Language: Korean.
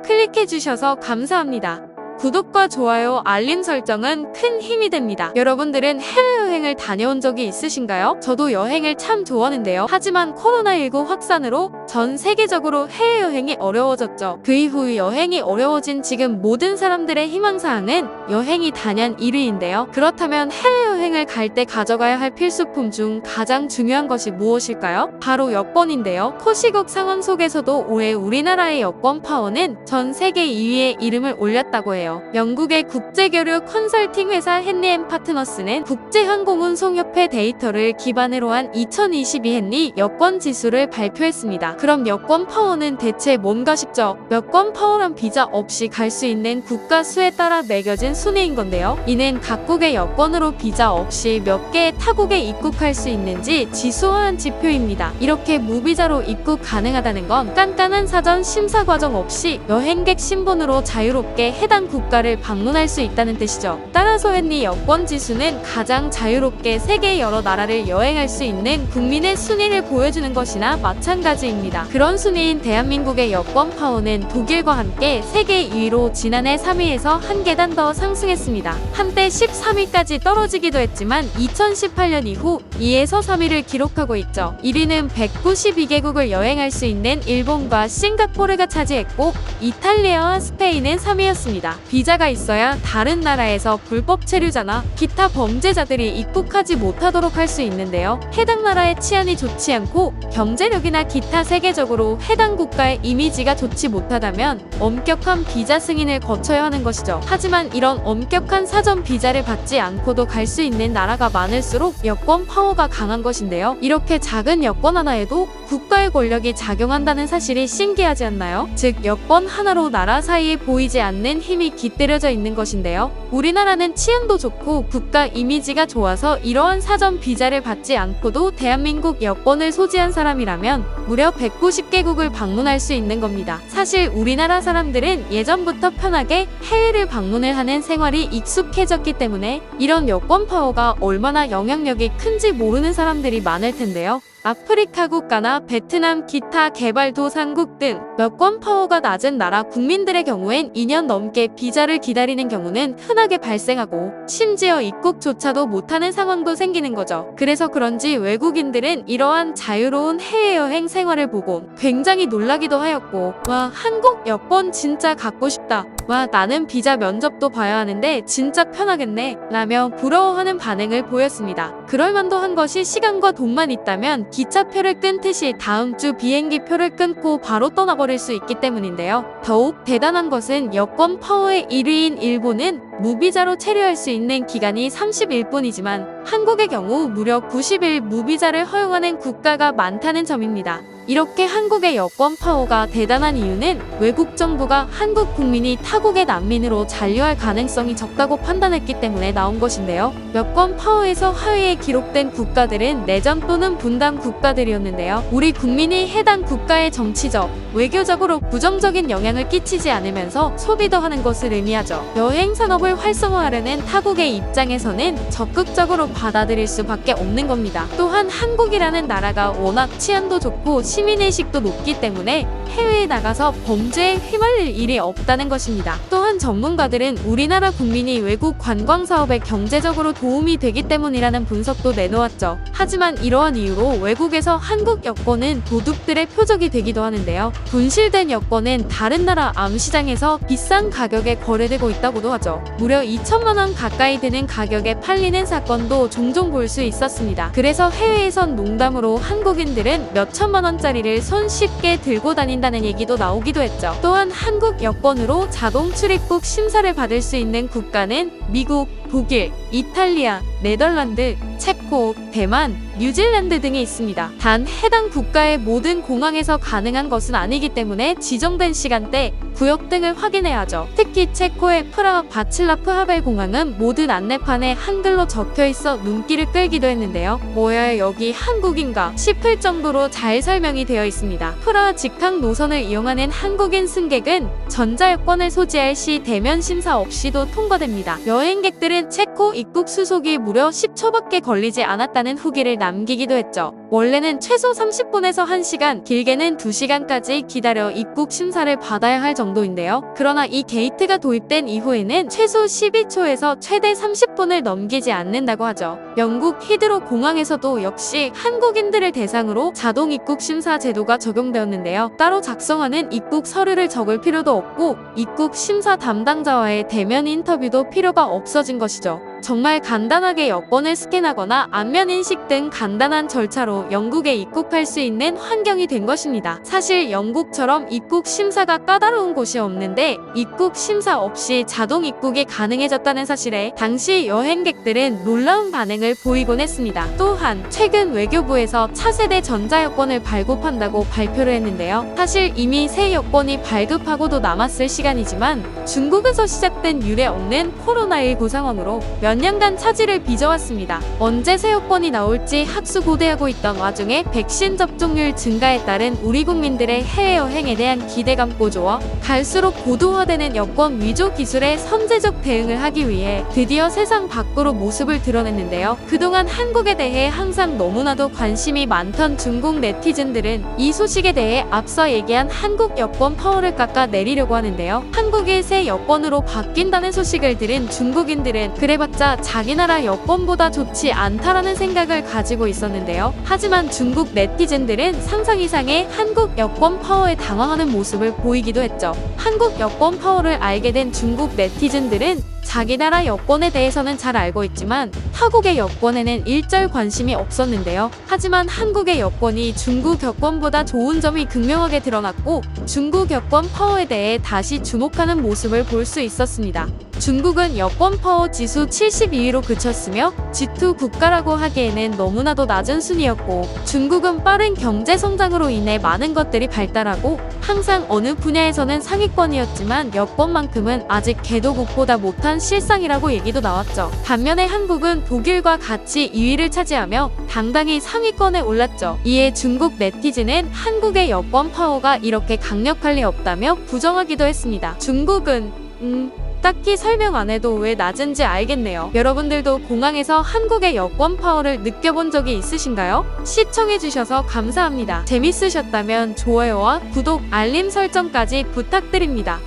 클릭해주셔서 감사합니다. 구독과 좋아요, 알림 설정은 큰 힘이 됩니다. 여러분들은 해외여행을 다녀온 적이 있으신가요? 저도 여행을 참 좋아하는데요. 하지만 코로나19 확산으로 전 세계적으로 해외여행이 어려워졌죠. 그 이후 여행이 어려워진 지금 모든 사람들의 희망사항은 여행이 단연 1위인데요. 그렇다면 해외여행을 갈 때 가져가야 할 필수품 중 가장 중요한 것이 무엇일까요? 바로 여권인데요. 토시국 상황 속에서도 올해 우리나라의 여권 파워는 전 세계 2위에 이름을 올렸다고 해요. 영국의 국제교류 컨설팅 회사 헨리앤파트너스는 국제항공운송협회 데이터를 기반으로 한 2022 헨리 여권 지수를 발표했습니다. 그럼 여권 파워는 대체 뭔가 싶죠? 여권 파워란 비자 없이 갈 수 있는 국가 수에 따라 매겨진 순위인 건데요. 이는 각국의 여권으로 비자 없이 몇 개의 타국에 입국할 수 있는지 지수화한 지표입니다. 이렇게 무비자로 입국 가능하다는 건 깐깐한 사전 심사 과정 없이 여행객 신분으로 자유롭게 해당 국가를 방문할 수 있다는 뜻이죠. 따라서 헨리 여권 지수는 가장 자유롭게 세계 여러 나라를 여행할 수 있는 국민의 순위를 보여주는 것이나 마찬가지입니다. 그런 순위인 대한민국의 여권 파워는 독일과 함께 세계 2위로 지난해 3위에서 한 계단 더 상승했습니다. 한때 13위까지 떨어지기도 했지만 2018년 이후 2에서 3위를 기록하고 있죠. 1위는 192개국을 여행할 수 있는 일본과 싱가포르가 차지했고 이탈리아와 스페인은 3위였습니다. 비자가 있어야 다른 나라에서 불법 체류자나 기타 범죄자들이 입국하지 못하도록 할 수 있는데요. 해당 나라의 치안이 좋지 않고 경제력이나 기타 세계적으로 해당 국가의 이미지가 좋지 못하다면 엄격한 비자 승인을 거쳐야 하는 것이죠. 하지만 이런 엄격한 사전 비자를 받지 않고도 갈 수 있는 나라가 많을수록 여권 파워가 강한 것인데요. 이렇게 작은 여권 하나에도 국가의 권력이 작용한다는 사실이 신기하지 않나요? 즉 여권 하나로 나라 사이에 보이지 않는 힘이 깃들여져 있는 것인데요. 우리나라는 치안도 좋고 국가 이미지가 좋아서 이러한 사전 비자를 받지 않고도 대한민국 여권을 소지한 사람이라면 무려 190개국을 방문할 수 있는 겁니다. 사실 우리나라 사람들은 예전부터 편하게 해외를 방문을 하는 생활이 익숙해졌기 때문에 이런 여권 파워가 얼마나 영향력이 큰지 모르는 사람들이 많을 텐데요. 아프리카 국가나 베트남 기타 개발도상국 등 여권 파워가 낮은 나라 국민들의 경우엔 2년 넘게 비자를 기다리는 경우는 흔하게 발생하고 심지어 입국조차도 못하는 상황도 생기는 거죠. 그래서 그런지 외국인들은 이러한 자유로운 해외여행 생활을 보고 굉장히 놀라기도 하였고, 와, 한국 여권 진짜 갖고 싶다. 와, 나는 비자 면접도 봐야 하는데 진짜 편하겠네 라며 부러워하는 반응을 보였습니다. 그럴만도 한 것이 시간과 돈만 있다면 기차표를 끊듯이 다음 주 비행기표를 끊고 바로 떠나버릴 수 있기 때문인데요. 더욱 대단한 것은 여권 파워의 1위인 일본은 무비자로 체류할 수 있는 기간이 30일뿐이지만 한국의 경우 무려 90일 무비자를 허용하는 국가가 많다는 점입니다. 이렇게 한국의 여권 파워가 대단한 이유는 외국 정부가 한국 국민이 타국의 난민으로 잔류할 가능성이 적다고 판단했기 때문에 나온 것인데요. 여권 파워에서 하위에 기록된 국가들은 내전 또는 분단 국가들이었는데요. 우리 국민이 해당 국가의 정치적, 외교적으로 부정적인 영향을 끼치지 않으면서 소비도 하는 것을 의미하죠. 여행 산업을 활성화하려는 타국의 입장에서는 적극적으로 받아들일 수밖에 없는 겁니다. 또한 한국이라는 나라가 워낙 치안도 좋고 시민의식도 높기 때문에 해외에 나가서 범죄에 휘말릴 일이 없다는 것입니다. 또한 전문가들은 우리나라 국민이 외국 관광 사업에 경제적으로 도움이 되기 때문이라는 분석도 내놓았죠. 하지만 이러한 이유로 외국에서 한국 여권은 도둑들의 표적이 되기도 하는데요. 분실된 여권은 다른 나라 암시장에서 비싼 가격에 거래되고 있다고도 하죠. 무려 2천만 원 가까이 되는 가격에 팔리는 사건도 종종 볼 수 있었습니다. 그래서 해외에선 농담으로 한국인들은 몇 천만 원짜리를 손쉽게 들고 다닌다는 얘기도 나오기도 했죠. 또한 한국 여권으로 자동 출입국 심사를 받을 수 있는 국가는 미국, 독일, 이탈리아, 네덜란드, 체코, 대만, 뉴질랜드 등이 있습니다. 단 해당 국가의 모든 공항에서 가능한 것은 아니기 때문에 지정된 시간대, 구역 등을 확인해야 하죠. 특히 체코의 프라하 바칠라프 하벨 공항은 모든 안내판에 한글로 적혀있어 눈길을 끌기도 했는데요. 뭐야 여기 한국인가 싶을 정도로 잘 설명이 되어 있습니다. 프라하 직항 노선을 이용하는 한국인 승객은 전자여권을 소지할 시 대면 심사 없이도 통과됩니다. 여행객들은 체코 입국 수속이 무려 10초밖에 걸리지 않았다는 후기를 남기기도 했죠. 원래는 최소 30분에서 1시간, 길게는 2시간까지 기다려 입국 심사를 받아야 할 정도인데요. 그러나 이 게이트가 도입된 이후에는 최소 12초에서 최대 30분을 넘기지 않는다고 하죠. 영국 히드로 공항에서도 역시 한국인들을 대상으로 자동 입국 심사 제도가 적용되었는데요. 따로 작성하는 입국 서류를 적을 필요도 없고 입국 심사 담당자와의 대면 인터뷰도 필요가 없어진 것이죠. 정말 간단하게 여권을 스캔하거나 안면 인식 등 간단한 절차로 영국에 입국할 수 있는 환경이 된 것입니다. 사실 영국처럼 입국 심사가 까다로운 곳이 없는데 입국 심사 없이 자동 입국이 가능해졌다는 사실에 당시 여행객들은 놀라운 반응을 보이곤 했습니다. 또한 최근 외교부에서 차세대 전자여권을 발급한다고 발표를 했는데요. 사실 이미 새 여권이 발급하고도 남았을 시간이지만 중국에서 시작된 유례 없는 코로나19 상황으로 몇 년간 차질을 빚어왔습니다. 언제 새 여권이 나올지 학수고대하고 있던 와중에 백신 접종률 증가에 따른 우리 국민들의 해외여행에 대한 기대감 고조와 갈수록 고도화되는 여권 위조 기술에 선제적 대응을 하기 위해 드디어 세상 밖으로 모습을 드러냈는데요. 그동안 한국에 대해 항상 너무나도 관심이 많던 중국 네티즌들은 이 소식에 대해 앞서 얘기한 한국 여권 파워를 깎아 내리려고 하는데요. 한국이 새 여권으로 바뀐다는 소식을 들은 중국인들은 그래봤자 자기 나라 여권보다 좋지 않다라는 생각을 가지고 있었는데요. 하지만 중국 네티즌들은 상상 이상의 한국 여권 파워에 당황하는 모습을 보이기도 했죠. 한국 여권 파워를 알게 된 중국 네티즌들은 자기 나라 여권에 대해서는 잘 알고 있지만 타국의 여권에는 일절 관심이 없었는데요. 하지만 한국의 여권이 중국 여권보다 좋은 점이 극명하게 드러났고 중국 여권 파워에 대해 다시 주목하는 모습을 볼 수 있었습니다. 중국은 여권 파워 지수 72위로 그쳤으며 G2 국가라고 하기에는 너무나도 낮은 순위였고 중국은 빠른 경제 성장으로 인해 많은 것들이 발달하고 항상 어느 분야에서는 상위권이었지만 여권만큼은 아직 개도국보다 못한 실상이라고 얘기도 나왔죠. 반면에 한국은 독일과 같이 2위를 차지하며 당당히 상위권에 올랐죠. 이에 중국 네티즌은 한국의 여권 파워가 이렇게 강력할 리 없다며 부정하기도 했습니다. 중국은 딱히 설명 안 해도 왜 낮은지 알겠네요. 여러분들도 공항에서 한국의 여권 파워를 느껴본 적이 있으신가요? 시청해주셔서 감사합니다. 재밌으셨다면 좋아요와 구독, 알림 설정까지 부탁드립니다.